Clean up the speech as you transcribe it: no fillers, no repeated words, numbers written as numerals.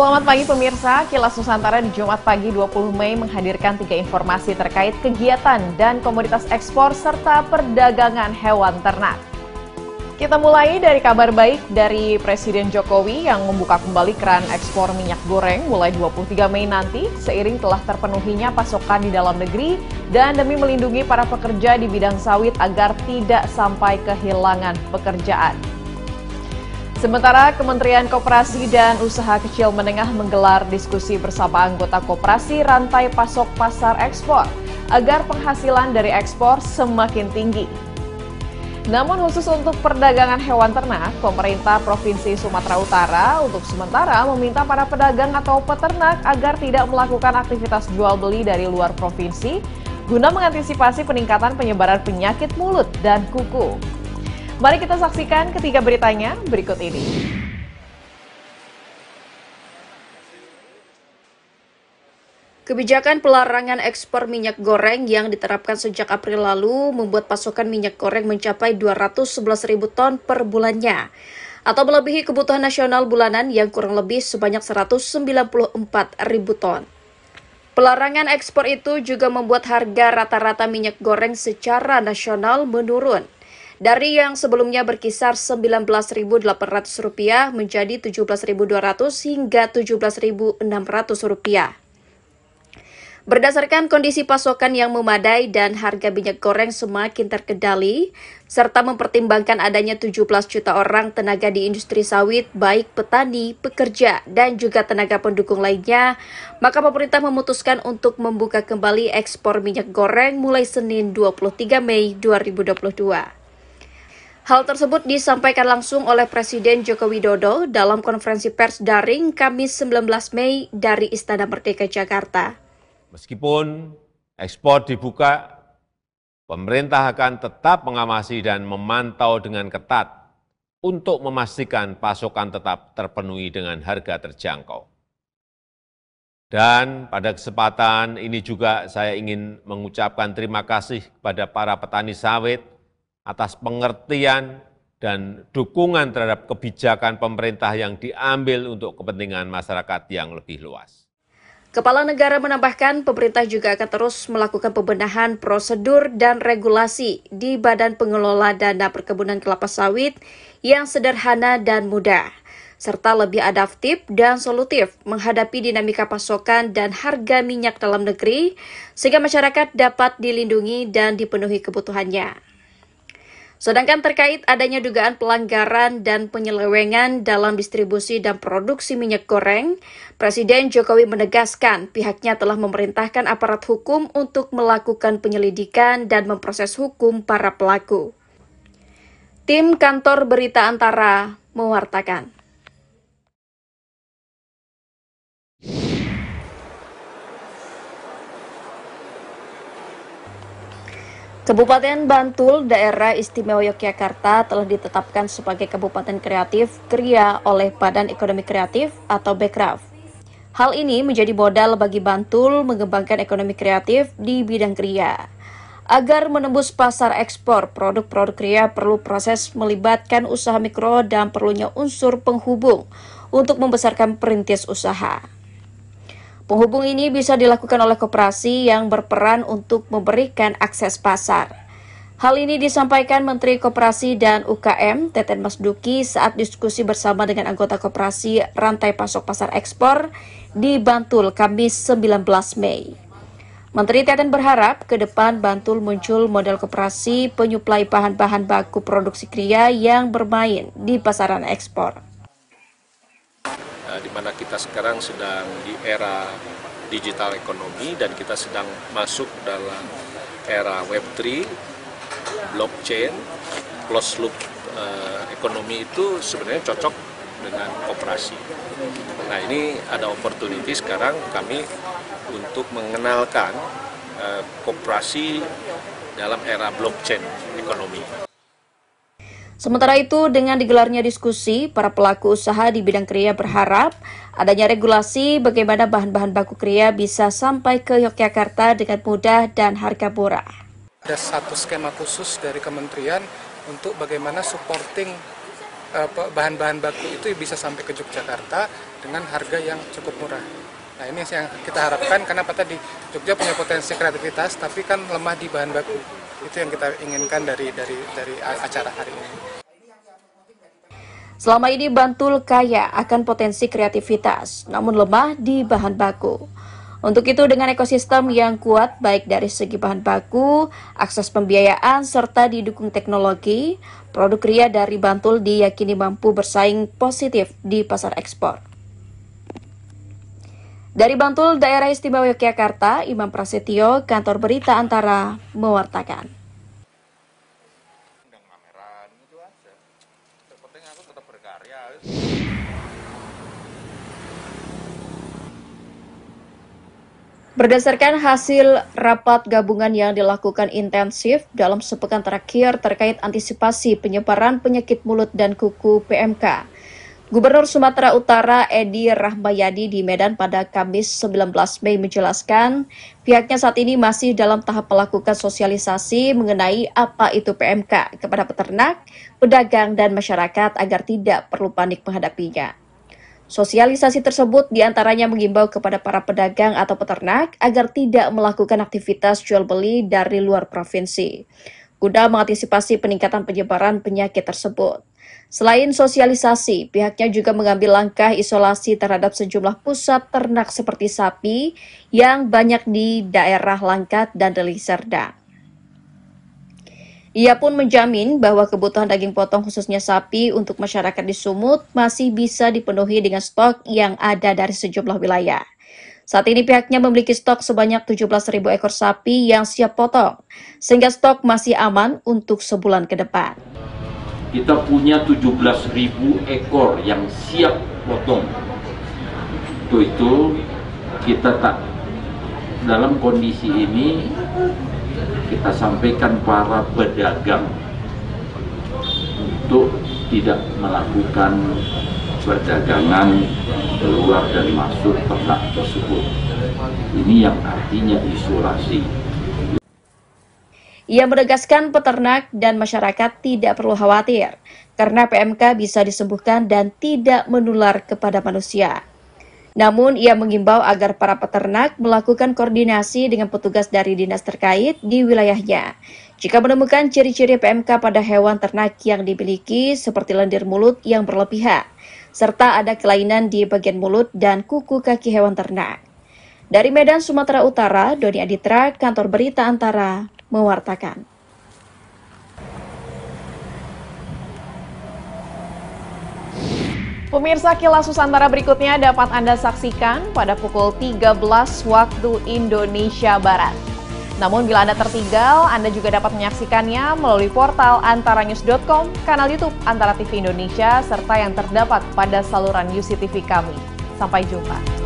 Selamat pagi pemirsa, Kilas Nusantara di Jumat pagi 20 Mei menghadirkan 3 informasi terkait kegiatan dan komoditas ekspor serta perdagangan hewan ternak. Kita mulai dari kabar baik dari Presiden Jokowi yang membuka kembali keran ekspor minyak goreng mulai 23 Mei nanti seiring telah terpenuhinya pasokan di dalam negeri dan demi melindungi para pekerja di bidang sawit agar tidak sampai kehilangan pekerjaan. Sementara Kementerian Koperasi dan Usaha Kecil Menengah menggelar diskusi bersama anggota koperasi rantai pasok pasar ekspor agar penghasilan dari ekspor semakin tinggi. Namun khusus untuk perdagangan hewan ternak, pemerintah Provinsi Sumatera Utara untuk sementara meminta para pedagang atau peternak agar tidak melakukan aktivitas jual beli dari luar provinsi guna mengantisipasi peningkatan penyebaran penyakit mulut dan kuku. Mari kita saksikan ketiga beritanya berikut ini. Kebijakan pelarangan ekspor minyak goreng yang diterapkan sejak April lalu membuat pasokan minyak goreng mencapai 211.000 ton per bulannya, atau melebihi kebutuhan nasional bulanan yang kurang lebih sebanyak 194.000 ton. Pelarangan ekspor itu juga membuat harga rata-rata minyak goreng secara nasional menurun. Dari yang sebelumnya berkisar Rp19.800 menjadi Rp17.200 hingga Rp17.600. Berdasarkan kondisi pasokan yang memadai dan harga minyak goreng semakin terkendali, serta mempertimbangkan adanya 17 juta orang tenaga di industri sawit, baik petani, pekerja, dan juga tenaga pendukung lainnya, maka pemerintah memutuskan untuk membuka kembali ekspor minyak goreng mulai Senin 23 Mei 2022. Hal tersebut disampaikan langsung oleh Presiden Joko Widodo dalam konferensi pers daring Kamis 19 Mei dari Istana Merdeka Jakarta. Meskipun ekspor dibuka, pemerintah akan tetap mengawasi dan memantau dengan ketat untuk memastikan pasokan tetap terpenuhi dengan harga terjangkau. Dan pada kesempatan ini juga saya ingin mengucapkan terima kasih kepada para petani sawit atas pengertian dan dukungan terhadap kebijakan pemerintah yang diambil untuk kepentingan masyarakat yang lebih luas. Kepala Negara menambahkan pemerintah juga akan terus melakukan pembenahan prosedur dan regulasi di Badan Pengelola Dana Perkebunan Kelapa Sawit yang sederhana dan mudah, serta lebih adaptif dan solutif menghadapi dinamika pasokan dan harga minyak dalam negeri, sehingga masyarakat dapat dilindungi dan dipenuhi kebutuhannya. Sedangkan terkait adanya dugaan pelanggaran dan penyelewengan dalam distribusi dan produksi minyak goreng, Presiden Jokowi menegaskan pihaknya telah memerintahkan aparat hukum untuk melakukan penyelidikan dan memproses hukum para pelaku. Tim Kantor Berita Antara mewartakan. Kabupaten Bantul, Daerah Istimewa Yogyakarta telah ditetapkan sebagai Kabupaten Kreatif Kria oleh Badan Ekonomi Kreatif atau Bekraf. Hal ini menjadi modal bagi Bantul mengembangkan ekonomi kreatif di bidang kria. Agar menembus pasar ekspor, produk-produk kria perlu proses melibatkan usaha mikro dan perlunya unsur penghubung untuk membesarkan perintis usaha. Penghubung ini bisa dilakukan oleh koperasi yang berperan untuk memberikan akses pasar. Hal ini disampaikan Menteri Koperasi dan UKM, Teten Masduki, saat diskusi bersama dengan anggota koperasi rantai pasok pasar ekspor di Bantul, Kamis 19 Mei. Menteri Teten berharap ke depan Bantul muncul model koperasi penyuplai bahan-bahan baku produksi kria yang bermain di pasaran ekspor. Di mana kita sekarang sedang di era digital ekonomi dan kita sedang masuk dalam era Web3, blockchain, closed loop ekonomi itu sebenarnya cocok dengan koperasi. Nah, ini ada opportunity sekarang kami untuk mengenalkan koperasi dalam era blockchain ekonomi. Sementara itu, dengan digelarnya diskusi, para pelaku usaha di bidang kria berharap adanya regulasi bagaimana bahan-bahan baku kria bisa sampai ke Yogyakarta dengan mudah dan harga murah. Ada satu skema khusus dari kementerian untuk bagaimana supporting bahan-bahan baku itu bisa sampai ke Yogyakarta dengan harga yang cukup murah. Nah ini yang kita harapkan, karena apa tadi, Jogja punya potensi kreativitas tapi kan lemah di bahan baku. Itu yang kita inginkan dari acara hari ini. Selama ini Bantul kaya akan potensi kreativitas, namun lemah di bahan baku. Untuk itu dengan ekosistem yang kuat baik dari segi bahan baku, akses pembiayaan, serta didukung teknologi, produk kria dari Bantul diyakini mampu bersaing positif di pasar ekspor. Dari Bantul, Daerah Istimewa Yogyakarta, Imam Prasetyo, Kantor Berita Antara, mewartakan. Berdasarkan hasil rapat gabungan yang dilakukan intensif dalam sepekan terakhir terkait antisipasi penyebaran penyakit mulut dan kuku PMK, Gubernur Sumatera Utara Edi Rahmayadi di Medan pada Kamis 19 Mei menjelaskan pihaknya saat ini masih dalam tahap melakukan sosialisasi mengenai apa itu PMK kepada peternak, pedagang, dan masyarakat agar tidak perlu panik menghadapinya. Sosialisasi tersebut diantaranya mengimbau kepada para pedagang atau peternak agar tidak melakukan aktivitas jual beli dari luar provinsi, guna mengantisipasi peningkatan penyebaran penyakit tersebut. Selain sosialisasi, pihaknya juga mengambil langkah isolasi terhadap sejumlah pusat ternak seperti sapi yang banyak di daerah Langkat dan Deli Serdang. Ia pun menjamin bahwa kebutuhan daging potong khususnya sapi untuk masyarakat di Sumut masih bisa dipenuhi dengan stok yang ada dari sejumlah wilayah. Saat ini pihaknya memiliki stok sebanyak 17.000 ekor sapi yang siap potong, sehingga stok masih aman untuk sebulan ke depan. Kita punya 17.000 ekor yang siap potong. Itu kita tak dalam kondisi ini kita sampaikan para pedagang untuk tidak melakukan perdagangan keluar dan masuk ternak tersebut. Ini yang artinya isolasi. Ia menegaskan peternak dan masyarakat tidak perlu khawatir karena PMK bisa disembuhkan dan tidak menular kepada manusia. Namun, ia mengimbau agar para peternak melakukan koordinasi dengan petugas dari dinas terkait di wilayahnya. Jika menemukan ciri-ciri PMK pada hewan ternak yang dimiliki seperti lendir mulut yang berlebihan, serta ada kelainan di bagian mulut dan kuku kaki hewan ternak. Dari Medan, Sumatera Utara, Doni Aditra, Kantor Berita Antara, mewartakan. Pemirsa, Kilas Nusantara berikutnya dapat Anda saksikan pada pukul 13 waktu Indonesia Barat. Namun bila Anda tertinggal, Anda juga dapat menyaksikannya melalui portal antaranews.com, kanal YouTube Antara TV Indonesia, serta yang terdapat pada saluran UCTV kami. Sampai jumpa.